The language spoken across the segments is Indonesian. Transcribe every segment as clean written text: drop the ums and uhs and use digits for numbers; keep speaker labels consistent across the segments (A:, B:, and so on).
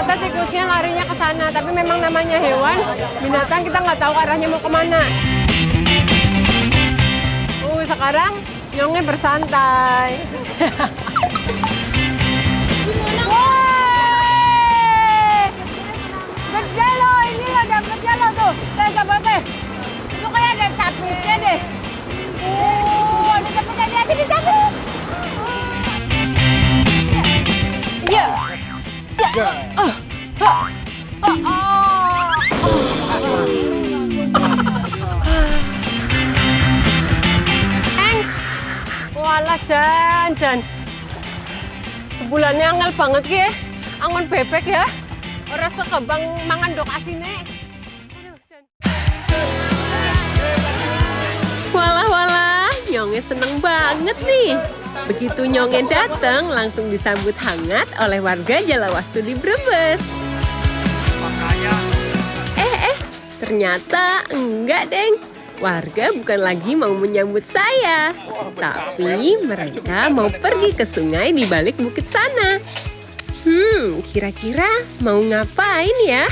A: Ternyata tikusnya larinya ke sana, tapi memang namanya hewan, binatang kita nggak tahu arahnya mau kemana. Sekarang Nyongnya bersantai.
B: Gede loh, ini loh dapetnya loh tuh. Saya coba teh. Itu kayak ada capitnya deh. Ada capitnya, hati-hati dicabut.
A: Iya. Walah jan. Sebulannya angel banget ki. Angon bebek ya. Ora sekebang mangan dok asine. Walah, Nyongnya seneng banget nih. Begitu Nyongnya datang, langsung disambut hangat oleh warga Jalawastu di Brebes. Ternyata enggak, Deng. Warga bukan lagi mau menyambut saya, tapi mereka mau pergi ke sungai di balik bukit sana. Kira-kira mau ngapain ya?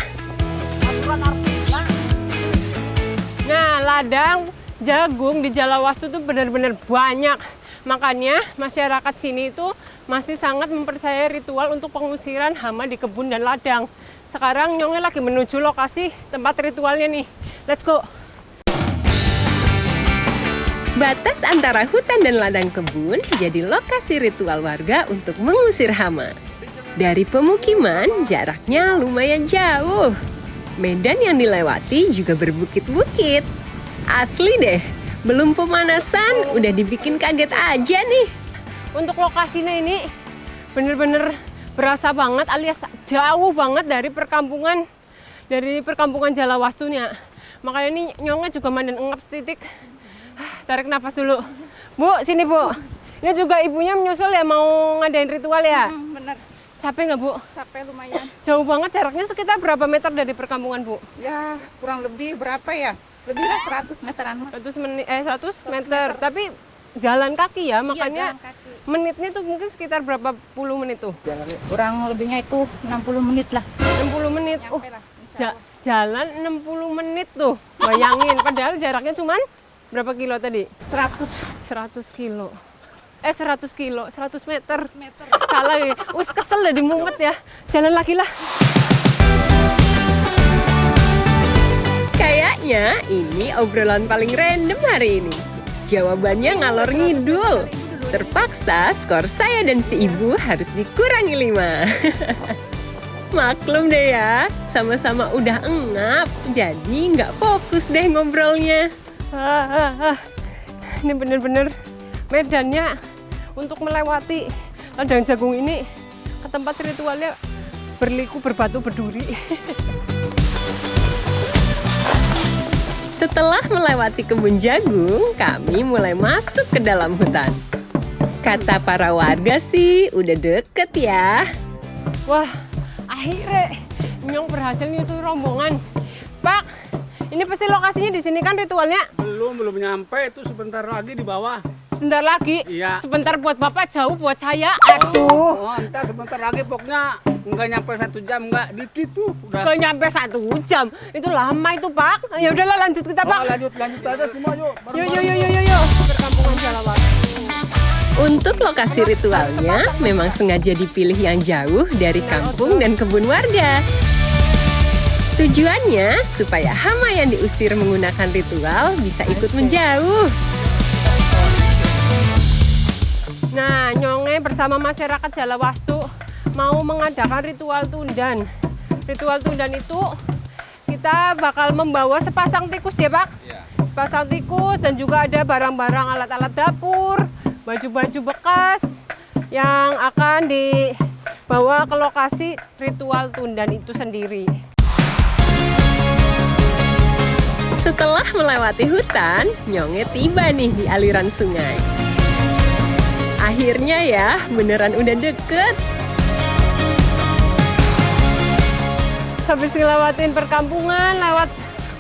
A: Nah, ladang jagung di Jalawastu tuh benar-benar banyak. Makanya masyarakat sini itu masih sangat mempercayai ritual untuk pengusiran hama di kebun dan ladang. Sekarang Nyongnya lagi menuju lokasi tempat ritualnya nih. Let's go! Batas antara hutan dan ladang kebun jadi lokasi ritual warga untuk mengusir hama. Dari pemukiman, jaraknya lumayan jauh. Medan yang dilewati juga berbukit-bukit. Asli deh, belum pemanasan udah dibikin kaget aja nih. Untuk lokasinya ini bener-bener berasa banget alias jauh banget dari perkampungan Jalawastunya. Makanya ini Nyongnya juga mandan engap setitik. Tarik nafas dulu. Bu, sini Bu. Ini juga ibunya menyusul ya mau ngadain ritual ya?
B: Bener.
A: Capek nggak Bu?
B: Capek lumayan.
A: Jauh banget, jaraknya sekitar berapa meter dari perkampungan Bu?
B: Ya kurang lebih berapa ya? Lebih lah 100 meteran.
A: 100 meter. Tapi jalan kaki ya, makanya
B: jalan kaki.
A: menitnya tuh mungkin sekitar berapa puluh menit tuh?
B: Kurang lebihnya itu 60 menit lah.
A: 60 menit.
B: Nyampe lah,
A: Jalan 60 menit tuh. Bayangin, padahal jaraknya cuman berapa kilo tadi? 100 kilo. 100 kilo, 100 meter. Salah ya. Wis kesel dah dimumet ya. Jalan lagi lah. Kayaknya ini obrolan paling random hari ini. Jawabannya ngalor ngidul. Terpaksa skor saya dan si ibu harus dikurangi 5. Maklum deh ya, sama-sama udah engap, jadi nggak fokus deh ngobrolnya. Ini bener-bener medannya untuk melewati ladang jagung ini ke tempat ritualnya berliku berbatu berduri. Setelah melewati kebun jagung, kami mulai masuk ke dalam hutan. Kata para warga sih udah deket ya. Wah, akhirnya Nyong berhasil nyusul rombongan. Pak, ini pasti lokasinya di sini kan ritualnya?
C: Belum nyampe, itu sebentar lagi di bawah.
A: Sebentar lagi?
C: Iya.
A: Sebentar buat Bapak, jauh buat saya. Aduh.
C: Oh, entar sebentar lagi pokoknya nggak nyampe 1 jam, nggak dikit tuh. Udah.
A: Nggak nyampe 1 jam. Itu lama itu, Pak. Ya udahlah lanjut kita, Pak.
C: Lanjut aja semua yuk.
A: Yuk. Perkampungan Jalawastu. Untuk lokasi ritualnya memang sengaja dipilih yang jauh dari kampung dan kebun warga. Tujuannya supaya hama yang diusir menggunakan ritual bisa ikut menjauh. Nah, Nyongnya bersama masyarakat Jalawastu mau mengadakan ritual tundan. Ritual tundan itu kita bakal membawa sepasang tikus ya Pak?
C: Iya.
A: Sepasang tikus dan juga ada barang-barang alat-alat dapur, baju-baju bekas yang akan dibawa ke lokasi ritual tundan itu sendiri. Setelah melewati hutan, Nyongnya tiba nih di aliran sungai. Akhirnya ya, beneran udah deket. Habis ngelewatin perkampungan, lewat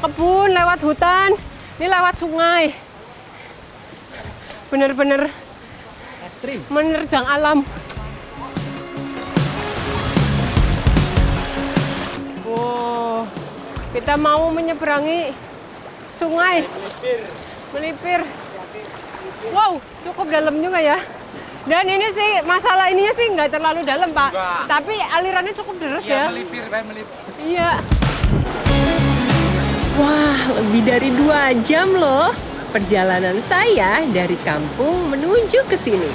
A: kebun, lewat hutan, ini lewat sungai. Bener-bener menerjang alam. Wow, kita mau menyeberangi sungai Melipir. Wow, cukup dalam juga ya. Dan ini sih masalah ininya sih nggak terlalu dalam Pak, tapi alirannya cukup deras ya.
C: Melipir.
A: Iya. Wah, lebih dari 2 jam loh perjalanan saya dari kampung menuju ke sini.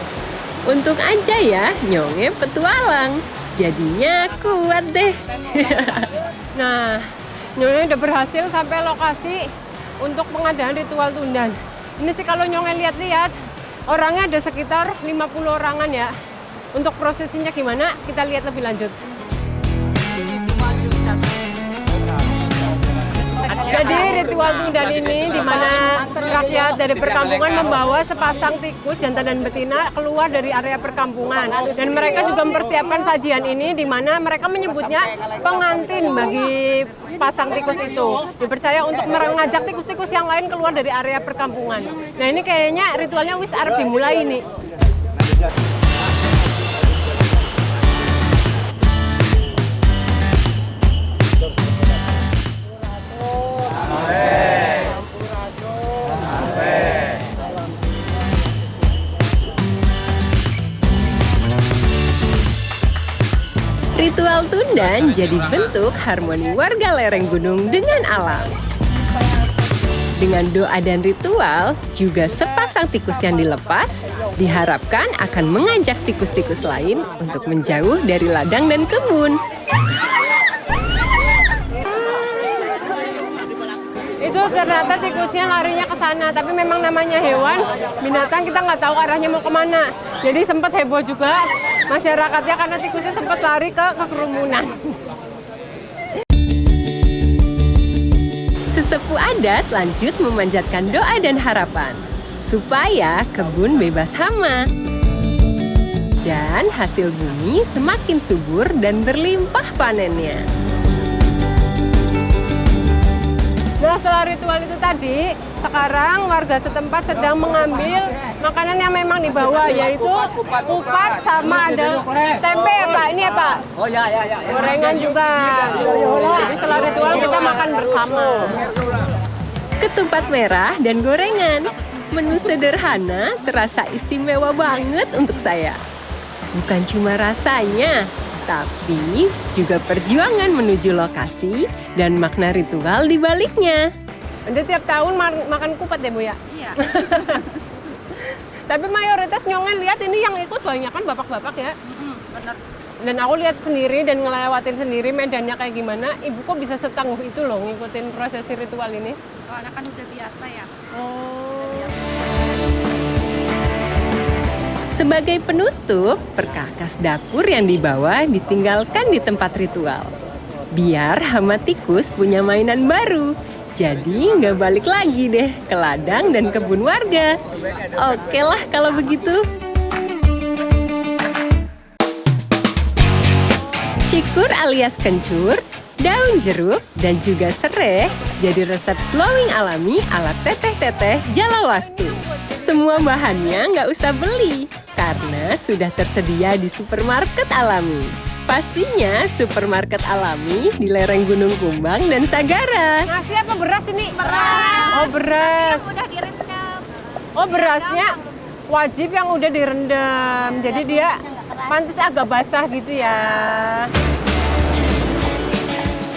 A: Untung aja ya, Nyonge petualang. Jadinya kuat deh. Nah, Nyonge udah berhasil sampai lokasi untuk pengadaan ritual tundan. Ini sih kalau Nyonge lihat-lihat, orangnya ada sekitar 50 orangan ya. Untuk prosesinya gimana, kita lihat lebih lanjut. Jadi ritual tundan ini di mana rakyat dari perkampungan membawa sepasang tikus jantan dan betina keluar dari area perkampungan. Dan mereka juga mempersiapkan sajian ini di mana mereka menyebutnya pengantin bagi sepasang tikus itu. Dipercaya untuk mengajak tikus-tikus yang lain keluar dari area perkampungan. Nah ini kayaknya ritualnya wis arep dimulai ini. Ritual tundan jadi bentuk harmoni warga lereng gunung dengan alam. Dengan doa dan ritual, juga sepasang tikus yang dilepas diharapkan akan mengajak tikus-tikus lain untuk menjauh dari ladang dan kebun. Itu ternyata tikusnya larinya ke sana, tapi memang namanya hewan, binatang kita nggak tahu arahnya mau kemana. Jadi sempat heboh juga masyarakatnya karena tikusnya sempat lari ke kerumunan. Sesepuh adat lanjut memanjatkan doa dan harapan supaya kebun bebas hama dan hasil bumi semakin subur dan berlimpah panennya. Nah, setelah ritual itu tadi, sekarang warga setempat sedang mengambil makanan yang memang dibawa, yaitu kupat sama ada tempe ya Pak, ini ya Pak?
C: Oh ya.
A: Gorengan juga. Jadi setelah ritual kita makan bersama. Ketupat merah dan gorengan. Menu sederhana terasa istimewa banget untuk saya. Bukan cuma rasanya, tapi juga perjuangan menuju lokasi dan makna ritual di baliknya. Anda tiap tahun makan kupat ya Bu ya?
B: Iya.
A: Tapi mayoritas Nyonge lihat ini yang ikut banyak kan bapak-bapak ya?
B: Bener.
A: Dan aku lihat sendiri dan ngelewatin sendiri medannya kayak gimana, ibu kok bisa setangguh itu loh ngikutin prosesi ritual ini?
B: Soalnya kan udah biasa ya.
A: Oh. Sebagai penutup, perkakas dapur yang dibawa ditinggalkan di tempat ritual. Biar hama tikus punya mainan baru. Jadi nggak balik lagi deh ke ladang dan kebun warga. Oke lah kalau begitu. Cikur alias kencur, daun jeruk, dan juga sereh jadi resep glowing alami ala teteh-teteh Jalawastu. Semua bahannya nggak usah beli, karena sudah tersedia di supermarket alami. Pastinya supermarket alami di lereng Gunung Kumbang dan Sagara. Nasi apa beras ini?
B: Beras.
A: Oh beras.
B: Udah direndam.
A: Oh berasnya wajib yang udah direndam. Jadi dia pantas agak basah gitu ya.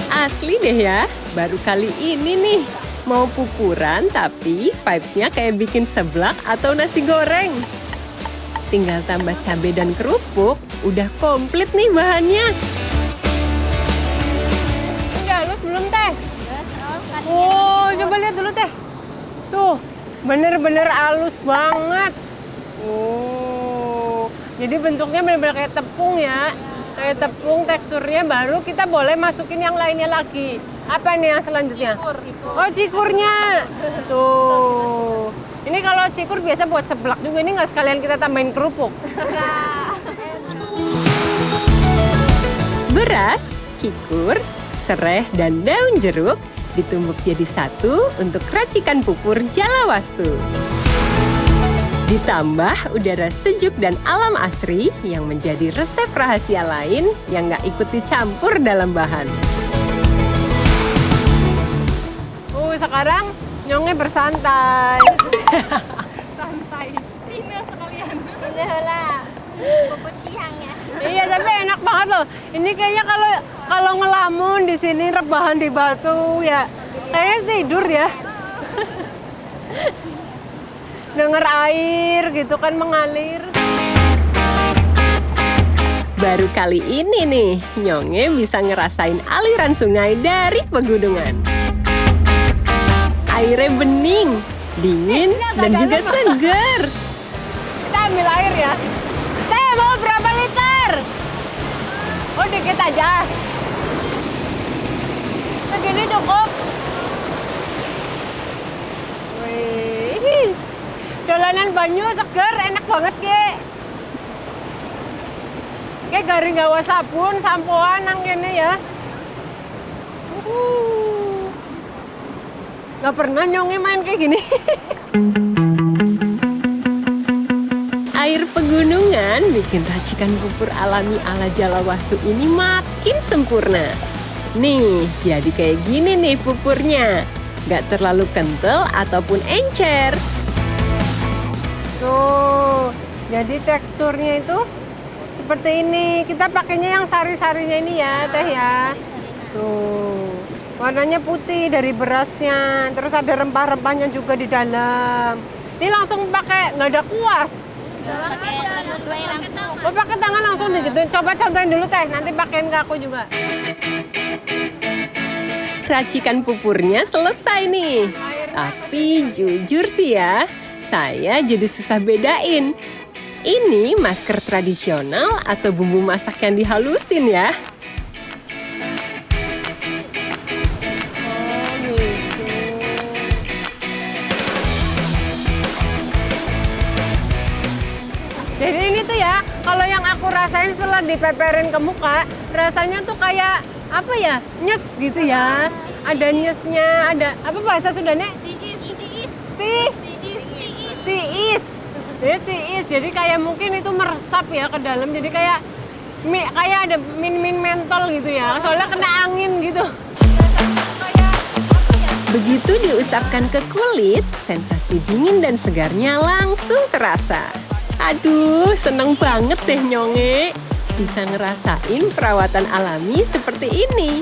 A: Asli deh ya, baru kali ini nih mau pupuran tapi vibes-nya kayak bikin seblak atau nasi goreng. Tinggal tambah cabai dan kerupuk, udah komplit nih bahannya. Udah halus belum teh? Oh, coba lihat dulu teh. Tuh, bener-bener halus banget. Oh, jadi bentuknya bener-bener kayak tepung ya. Kayak tepung, teksturnya baru kita boleh masukin yang lainnya lagi. Apa nih yang selanjutnya?
B: Cikur.
A: Oh, cikurnya. Tuh. Ini kalau cikur biasa buat seblak juga, ini nggak sekalian kita tambahin kerupuk. Beras, cikur, sereh, dan daun jeruk ditumbuk jadi satu untuk racikan pupur Jalawastu. Ditambah udara sejuk dan alam asri yang menjadi resep rahasia lain yang nggak ikut dicampur dalam bahan. sekarang Nyongnya bersantai.
B: Santai. Pina sekalian. Pina lah. Bubut siang ya.
A: Iya, tapi enak banget loh. Ini kayaknya kalau ngelamun di sini rebahan di batu ya. Kayaknya tidur ya. Dengar air gitu kan mengalir. Baru kali ini nih, Nyongnya bisa ngerasain aliran sungai dari pegunungan. Airnya bening, dingin, dan juga seger. Kita ambil air ya. Teh, mau berapa liter? Oh, dikit aja. Segini cukup. Wih, dolanan banyu seger, enak banget, Ge. Ge garing gawa sabun, sampoan nang kene ya. Gak pernah Nyongnya main kayak gini. Air pegunungan bikin racikan pupur alami ala Jalawastu ini makin sempurna. Nih, jadi kayak gini nih pupurnya. Gak terlalu kental ataupun encer. Tuh, jadi teksturnya itu seperti ini. Kita pakainya yang sari-sarinya ini ya, Teh ya. Tuh, warnanya putih dari berasnya. Terus ada rempah-rempahnya juga di dalam. Ini langsung pakai, nggak ada kuas. Oh, pakai tangan langsung digituin. Coba contohin dulu Teh, nanti pakein ke aku juga. Racikan pupurnya selesai nih. Tapi jujur sih ya, saya jadi susah bedain. Ini masker tradisional atau bumbu masak yang dihalusin ya. Jadi ini tuh ya, kalau yang aku rasain setelah dipeperin ke muka, rasanya tuh kayak apa ya, nyes gitu ya. Ada nyesnya, ada apa bahasa Sundanya? Tiis. Jadi tiis. Jadi kayak mungkin itu meresap ya ke dalam. Jadi kayak ada min mentol gitu ya. Soalnya kena angin gitu. Begitu diusapkan ke kulit, sensasi dingin dan segarnya langsung terasa. Aduh, seneng banget deh Nyongnya. Bisa ngerasain perawatan alami seperti ini.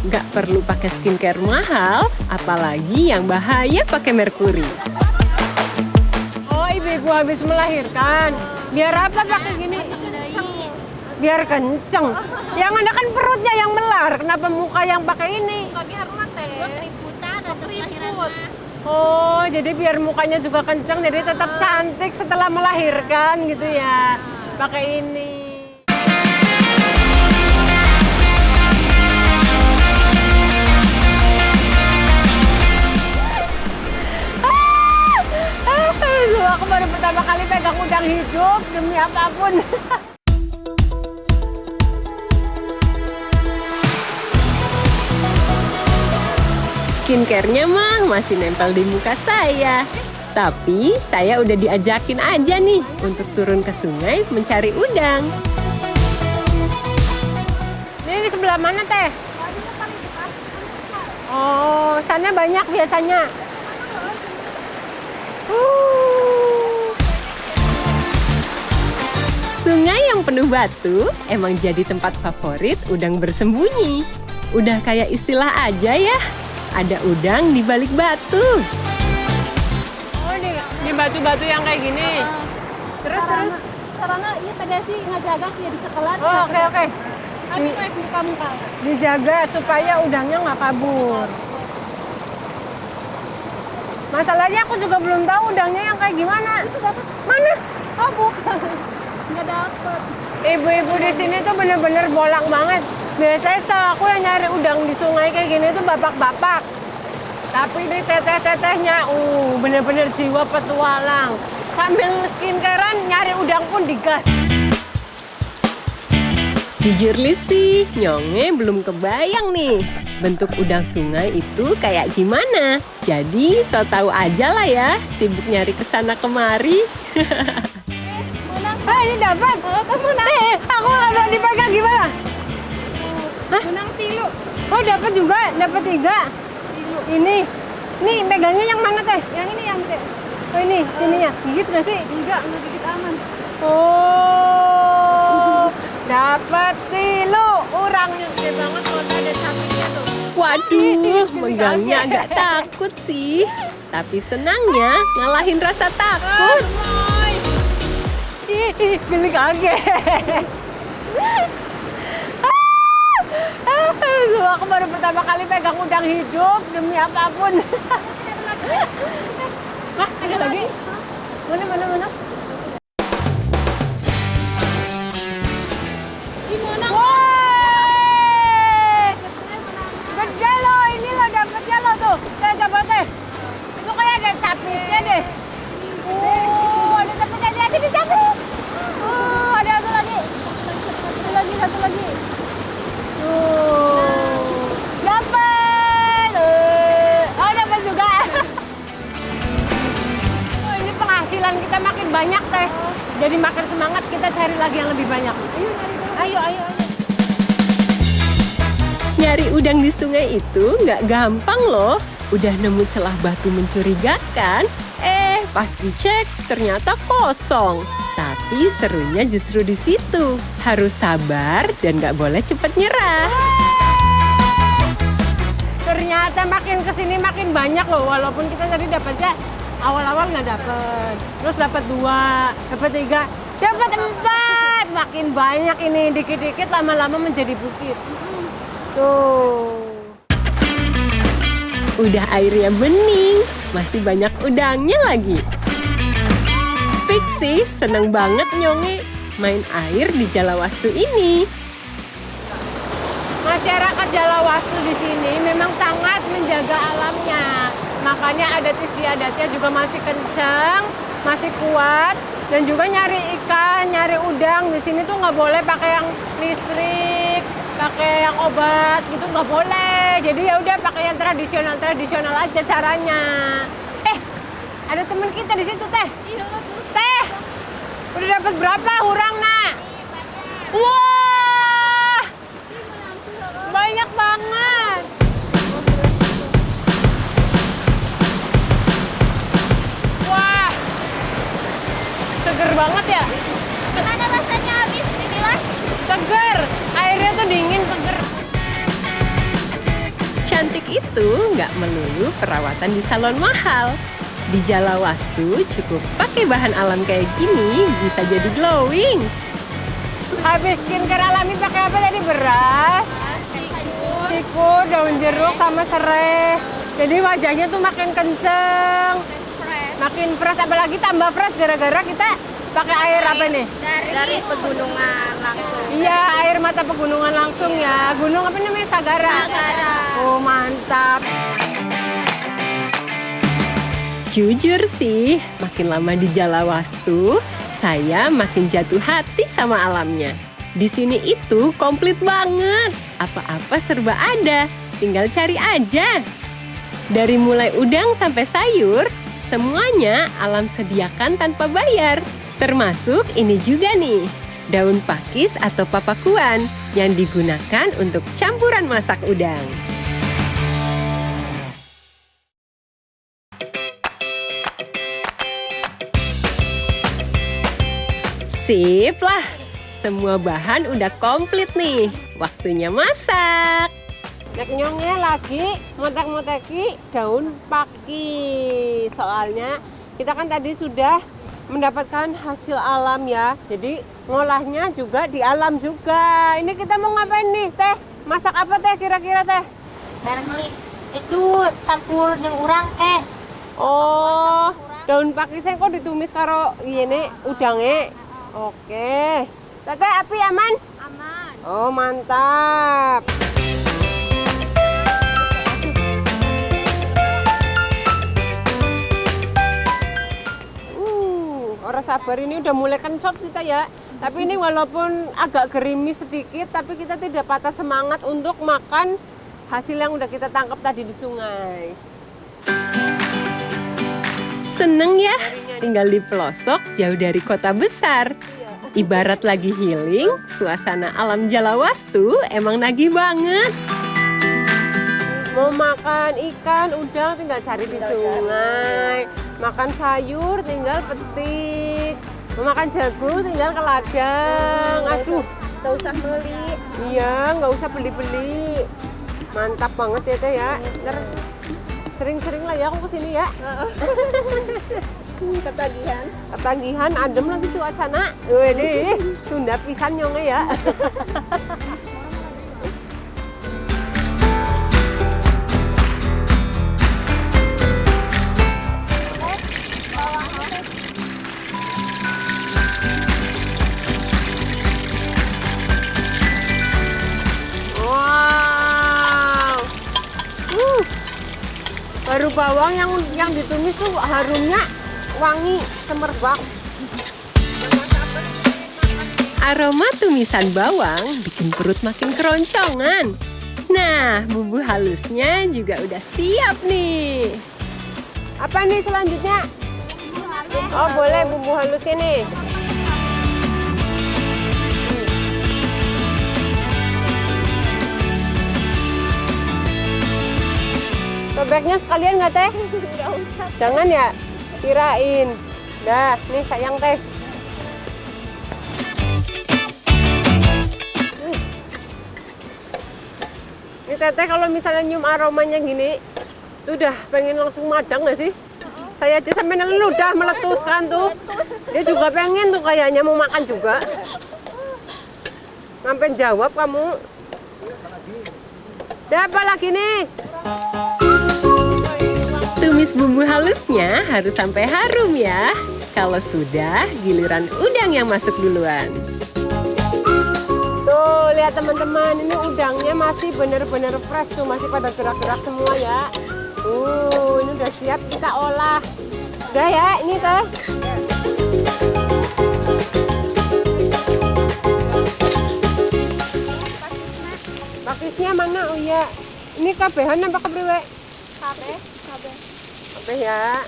A: Nggak perlu pakai skincare mahal, apalagi yang bahaya pakai merkuri. Oh, ibu habis melahirkan. Biar apa pakai gini? Biar kenceng. Yang ada kan perutnya yang melar. Kenapa muka yang pakai ini? Oh, jadi biar mukanya juga kenceng, jadi tetap cantik setelah melahirkan gitu ya. Pakai ini. Aku baru pertama kali pegang udang hidup demi apapun. Skincare-nya mah masih nempel di muka saya. Tapi saya udah diajakin aja nih untuk turun ke sungai mencari udang. Ini di sebelah mana Teh? Oh, sana banyak biasanya. Sungai yang penuh batu emang jadi tempat favorit udang bersembunyi. Udah kayak istilah aja ya, ada udang di balik batu. Oh, di batu-batu yang kayak gini. Terus?
B: Karena iya tadi sih ngajaga ya di sekolah.
A: Oh, oke.
B: Ini kayak muka-muka.
A: Dijaga supaya udangnya nggak kabur. Masalahnya aku juga belum tahu udangnya yang kayak gimana. Mana? Oh, bukan. Nggak dapet. Ibu-ibu di sini tuh bener-bener bolak banget. Biasanya setahu aku yang nyari udang di sungai kayak gini tuh bapak-bapak. Tapi ini teteh-tetehnya, bener-bener jiwa petualang. Sambil skincarean nyari udang pun digas. Jujur sih, Nyongnya belum kebayang nih bentuk udang sungai itu kayak gimana. Jadi so tahu aja lah ya, sibuk nyari kesana kemari. Ini dapat. Aku nggak berani dipegang gimana?
B: Menang tilu.
A: Oh dapat juga, dapat 3. Ini
B: Nih, megangnya yang mana teh? Yang ini yang teh. Oh ini, sininya. Gigit nggak sih? Enggak gigit aman. Oh, dapat lo orangnya gede banget kalau ada sapinya tuh.
A: Waduh, megangnya agak takut sih. Tapi senangnya ngalahin rasa takut.
B: Ih, geli kaget. Aku baru pertama kali pegang udang hidup demi apapun. Hah, ada lagi? Mana? Gimana? Woi! Gede loh, ini loh dapetnya loh tuh. Saya coba teh. Itu kayak ada capitnya deh. Ada capitnya, hati-hati dicabut. Ada satu lagi. Satu lagi. Dapat. Dapat juga. Ini penghasilan kita makin banyak teh. Jadi makin semangat kita cari lagi yang lebih banyak. Ayo.
A: Nyari udang di sungai itu nggak gampang loh. Udah nemu celah batu mencurigakan, pas dicek ternyata kosong. Tapi serunya justru di situ. Harus sabar dan nggak boleh cepet nyerah.
B: Ternyata makin kesini makin banyak loh. Walaupun kita tadi dapatnya awal-awal nggak dapet. Terus dapat 2, dapat 3, dapat 4. Makin banyak ini. Dikit-dikit lama-lama menjadi bukit. Tuh.
A: Udah airnya bening, masih banyak udangnya lagi. Pixie seneng banget Nyonge main air di Jalawastu ini.
B: Masyarakat Jalawastu di sini memang sangat menjaga alamnya. Makanya adat istiadatnya juga masih kencang, masih kuat. Dan juga nyari ikan, nyari udang di sini tuh nggak boleh pakai yang listrik, pakai yang obat gitu nggak boleh. Jadi ya udah pakai yang tradisional aja caranya. Ada teman kita di situ teh. Teh, udah dapat berapa urang nak? Wah, banyak banget. Wah, seger banget ya.
D: Gimana rasanya habis dibilas?
B: Seger, airnya tuh dingin, seger.
A: Cantik itu nggak melulu perawatan di salon mahal. Di Jalawastu cukup pakai bahan alam kayak gini bisa jadi glowing.
B: Habis skincare alami pakai apa tadi? Beras, cikur, daun jeruk, sama serai. Jadi wajahnya tuh makin kenceng, makin fresh. Apalagi tambah fresh gara-gara kita pakai air apa nih?
D: Dari pegunungan langsung.
B: Iya, air mata pegunungan langsung ya. Gunung apa namanya? Sagara. Oh, mantap.
A: Jujur sih, makin lama di Jalawastu, saya makin jatuh hati sama alamnya. Di sini itu komplit banget. Apa-apa serba ada, tinggal cari aja. Dari mulai udang sampai sayur, semuanya alam sediakan tanpa bayar. Termasuk ini juga nih, daun pakis atau papakuan yang digunakan untuk campuran masak udang. Sip lah, semua bahan udah komplit nih. Waktunya masak.
B: Nek Nyonge lagi motek-moteki daun pakis. Soalnya kita kan tadi sudah mendapatkan hasil alam ya. Jadi ngolahnya juga di alam juga. Ini kita mau ngapain nih teh? Masak apa teh kira-kira teh?
D: Barangkali itu campur dengan urang
B: Oh, daun pakisnya kok ditumis karo ini udangnya. Oke. Teteh api aman?
D: aman.
B: Oh, mantap. Orang sabar ini udah mulai kencot kita ya. Tapi ini walaupun agak gerimis sedikit, tapi kita tidak patah semangat untuk makan hasil yang udah kita tangkap tadi di sungai.
A: Seneng ya, tinggal di pelosok jauh dari kota besar. Ibarat lagi healing, suasana alam Jalawastu emang nagih banget.
B: Mau makan ikan, udang tinggal cari di sungai. Makan sayur tinggal petik. Mau makan jagung tinggal ke ladang. Aduh,
D: Nggak usah beli.
B: iya nggak usah beli-beli. Mantap banget ya Teh ya. Ntar sering-sering lah ya aku kesini ya.
D: Ketagihan.
B: Ketagihan, adem lagi cuacana. Wih, Sunda pisan nyonge ya. Wow. Baru bawang yang ditumis tuh harumnya wangi semerbak.
A: Aroma tumisan bawang bikin perut makin keroncongan. Nah, bumbu halusnya juga udah siap nih.
B: Apa nih selanjutnya? Oh boleh bumbu halusnya nih. Bebeknya sekalian nggak Teh?
D: Nggak usah.
B: Jangan ya, kirain. Dah, nih sayang Teh. Ini Teteh kalau misalnya nyium aromanya gini, tuh udah pengen langsung madang nggak sih? Saya aja sampai udah meletus kan tuh. Dia juga pengen tuh kayaknya mau makan juga. Sampai jawab kamu. Dah apa lagi nih?
A: Tumis bumbu halusnya harus sampai harum ya. Kalau sudah, giliran udang yang masuk duluan.
B: Tuh, lihat teman-teman, ini udangnya masih bener-bener fresh tuh, masih pada gerak-gerak semua ya. Ini udah siap kita olah. Udah ya, ini Teh. Pakisnya mana? Oh iya, ini kabehan apa kepriwe?
D: Kabeh.
B: Kabeh ya.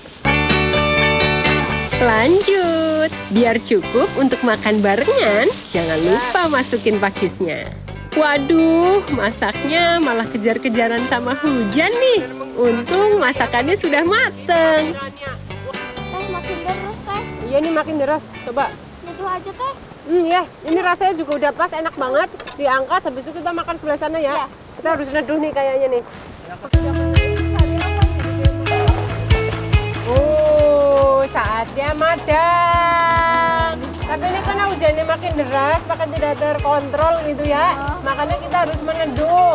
A: Lanjut, biar cukup untuk makan barengan, jangan lupa masukin pakisnya. Waduh, masaknya malah kejar-kejaran sama hujan nih. Untung masakannya sudah mateng.
D: Teh makin deres teh.
B: Iya nih makin deras, coba.
D: Neduh aja teh.
B: Ya, ini rasanya juga udah pas, enak banget. Diangkat, habis itu kita makan sebelah sana ya.
D: Iya.
B: Kita harus neduh nih kayaknya nih. Saatnya madang. Tapi ini karena hujannya makin deras, makin tidak terkontrol gitu ya. Makanya kita harus meneduh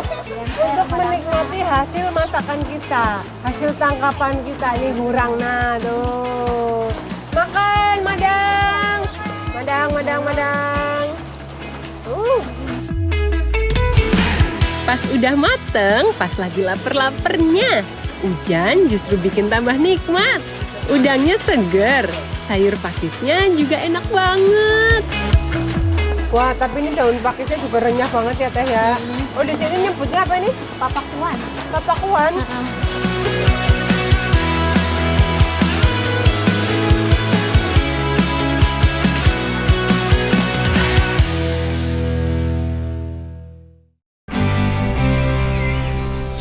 B: untuk menikmati hasil masakan kita, hasil tangkapan kita. Ini hurang, nah tuh. Makan, madang. Madang.
A: Pas udah mateng, pas lagi lapar-lapernya. Hujan justru bikin tambah nikmat. Udangnya seger, sayur pakisnya juga enak banget.
B: Wah, tapi ini daun pakisnya juga renyah banget ya Teh ya. Oh, di sini nyebutnya apa ini?
D: Papakuan.
B: Papakuan.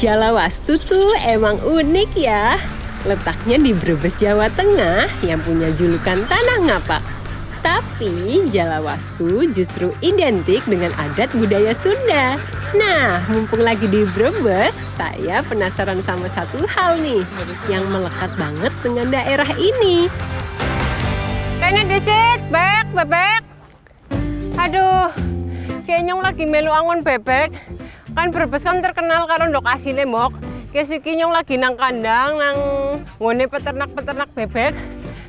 A: Jalawastu tuh emang unik ya. Letaknya di Brebes, Jawa Tengah yang punya julukan Tanah Ngapak. Tapi Jalawastu justru identik dengan adat budaya Sunda. Nah, mumpung lagi di Brebes, saya penasaran sama satu hal nih yang melekat banget dengan daerah ini.
B: Kayaknya disit, bebek. Aduh, kayaknya lagi melu angon bebek. Kan Brebes kan terkenal karo lokasine mok. Kayak kinyong lagi nang kandang, nang ngone peternak bebek.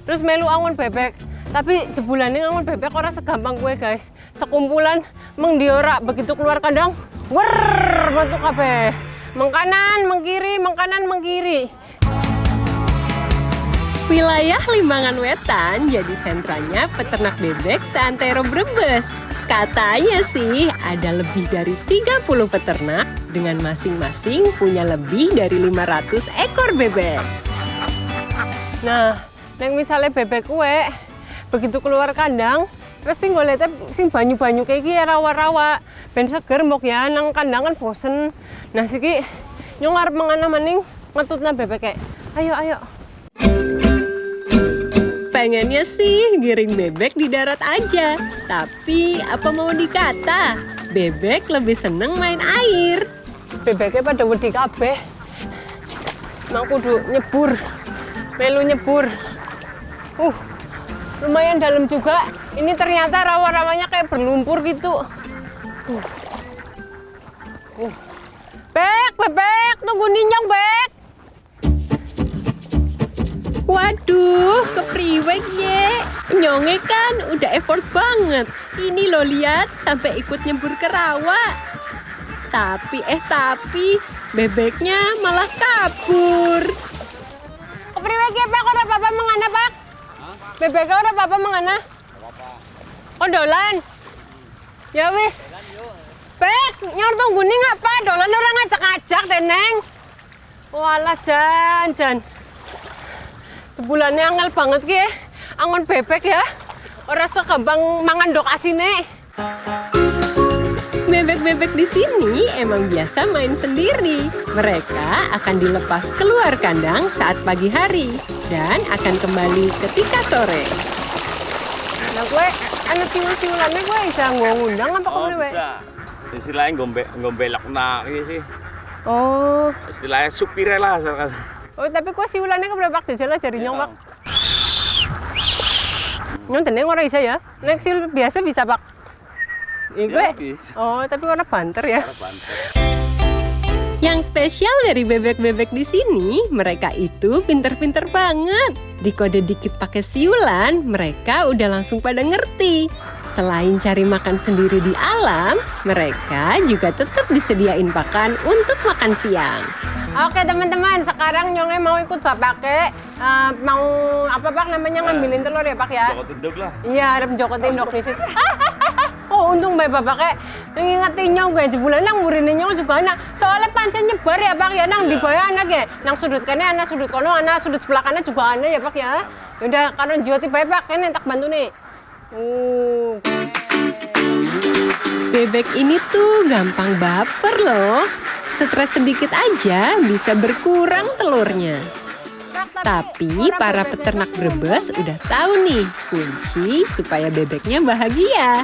B: Terus melu angon bebek. Tapi jebulannya angon bebek ora segampang kue guys. Sekumpulan mengdiora begitu keluar kandang, wer metu kabeh. Mengkanan, mengkiri.
A: Wilayah Limbangan Wetan jadi sentranya peternak bebek seantero Brebes. Katanya sih ada lebih dari 30 peternak dengan masing-masing punya lebih dari 500 ekor bebek.
B: Nah, yang misalnya bebek kue begitu keluar kandang, terus sing golete sing banyu-banyu kayak gini rawa-rawa, ben seger mbok ya nang kandangan bosen. Nah siki Nyong arep mengana maning ngetutna bebek kayak. Ayo ayo.
A: Pengennya sih giring bebek di darat aja. Tapi apa mau dikata, bebek lebih seneng main air.
B: Bebeknya pada wedi kabeh. Mau kudu nyebur. Melu nyebur. Lumayan dalam juga. Ini ternyata rawa-rawanya kayak berlumpur gitu. Bebek, tunggu ninyong, Bek.
A: Waduh, kepriwek ye. Nyonge kan udah effort banget. Ini lo lihat sampai ikut nyebur ke rawa. Tapi bebeknya malah kabur.
B: Kepriwek ya, Pak? Ora apa-apa mengana, Pak? Bebeknya ora apa-apa mengana? Oh, dolan. Ya wis. Bek, nyor tunggu nih ngapa? Dolan orang ngajak-ngajak deh, Neng. Walah, Jan. Sebulannya angel banget ki ya. Angon bebek ya. Ora sekembang mangan dok asine.
A: Bebek-bebek di sini emang biasa main sendiri. Mereka akan dilepas keluar kandang saat pagi hari dan akan kembali ketika sore.
B: Nah, gue anak siul-siulannya gue bisa ngundang apa
E: Oh,
B: gue?
E: bisa. Istilahnya gombelak nak gitu sih.
B: Oh.
E: Istilahnya supir lah asal kasar.
B: Oh, tapi kok siulannya keberapa jajal lah jari nyong, Pak? Nyong teneng orang bisa ya? Nek siul biasa bisa, Pak? Gue.
E: Bisa.
B: Oh, tapi orang banter ya?
A: Yang spesial dari bebek-bebek di sini, mereka itu pinter-pinter banget. Dikode dikit pakai siulan, mereka udah langsung pada ngerti. Selain cari makan sendiri di alam, mereka juga tetap disediain pakan untuk makan siang.
B: Oke teman-teman, sekarang Nyongnya mau ikut Bapak mau apa Pak namanya ngambilin telur ya Pak ya?
E: Jokot induk lah.
B: Iya, ada jokotin induk di situ. Oh untung Bapak ngingetin Nyong gue jebulan nang murine Nyong juga anak. Soalnya pancen nyebar ya Pak ya nang di bawah anak ya. Nang sudut kene anak sudut kono anak sudut sebelah kanan juga anak ya Pak ya. Udah kalau joti bae Pak kene tak bantu nih.
A: Bebek ini tuh gampang baper loh. Stres sedikit aja bisa berkurang telurnya. Tapi para peternak Brebes udah tahu nih kunci supaya bebeknya bahagia.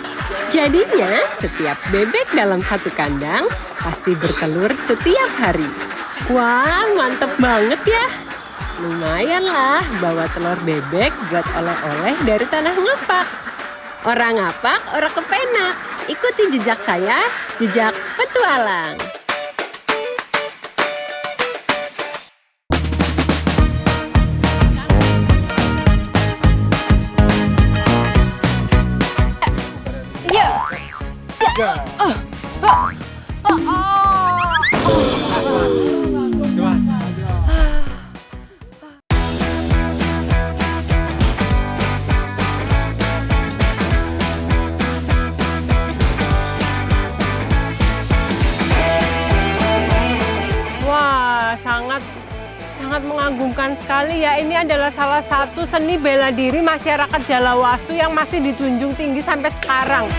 A: Jadinya setiap bebek dalam satu kandang pasti bertelur setiap hari. Wah, mantep banget ya. Lumayan lah bawa telur bebek buat oleh-oleh dari tanah ngapak. Orang ngapak, orang kepenak. Ikuti jejak saya, jejak petualang.
B: Sangat mengagumkan sekali ya. Ini adalah salah satu seni bela diri masyarakat Jalawastu yang masih dijunjung tinggi sampai sekarang.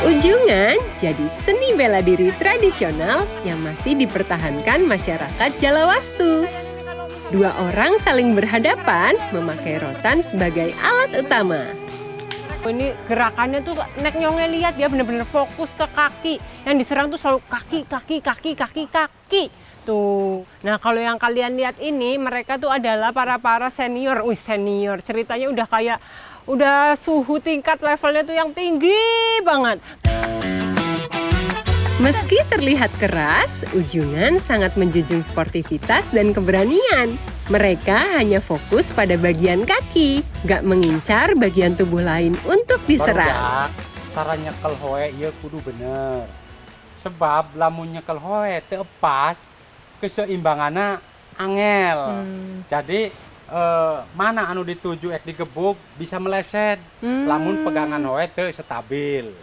A: Ujungan jadi seni bela diri tradisional yang masih dipertahankan masyarakat Jalawastu. Dua orang saling berhadapan memakai rotan sebagai alat utama.
B: Ini gerakannya tuh Nek Nyongnya lihat ya benar-benar fokus ke kaki. Yang diserang tuh selalu kaki. Tuh. Nah kalau yang kalian lihat ini mereka tuh adalah para senior. Senior ceritanya udah suhu tingkat levelnya tuh yang tinggi banget.
A: Meski terlihat keras, Ujungan sangat menjunjung sportivitas dan keberanian. Mereka hanya fokus pada bagian kaki, gak mengincar bagian tubuh lain untuk diserang.
C: Cara nyekel hoe iya kudu bener. Sebab lamun nyekel hoe teu pas, keseimbangannya angel. Jadi mana anu dituju digebuk bisa meleset. Lamun pegangan hoe teu stabil.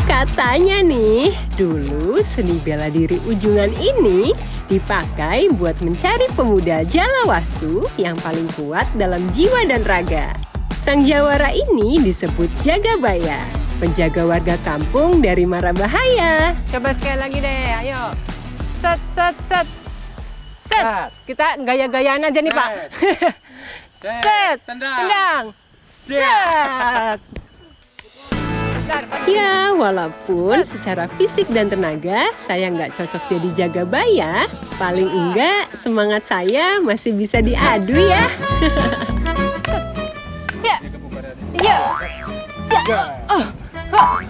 A: Katanya nih, dulu seni bela diri Ujungan ini dipakai buat mencari pemuda Jalawastu yang paling kuat dalam jiwa dan raga. Sang jawara ini disebut Jagabaya. penjaga warga kampung dari mara bahaya.
B: Coba sekali lagi deh, ayo. Set, set, set. Set. Kita gaya-gayaan aja nih, Pak. Set. Tendang. Set.
A: Ya, walaupun secara fisik dan tenaga saya nggak cocok jadi jaga baya, paling enggak semangat saya masih bisa diadu ya.
B: Ya. Ya. Siap.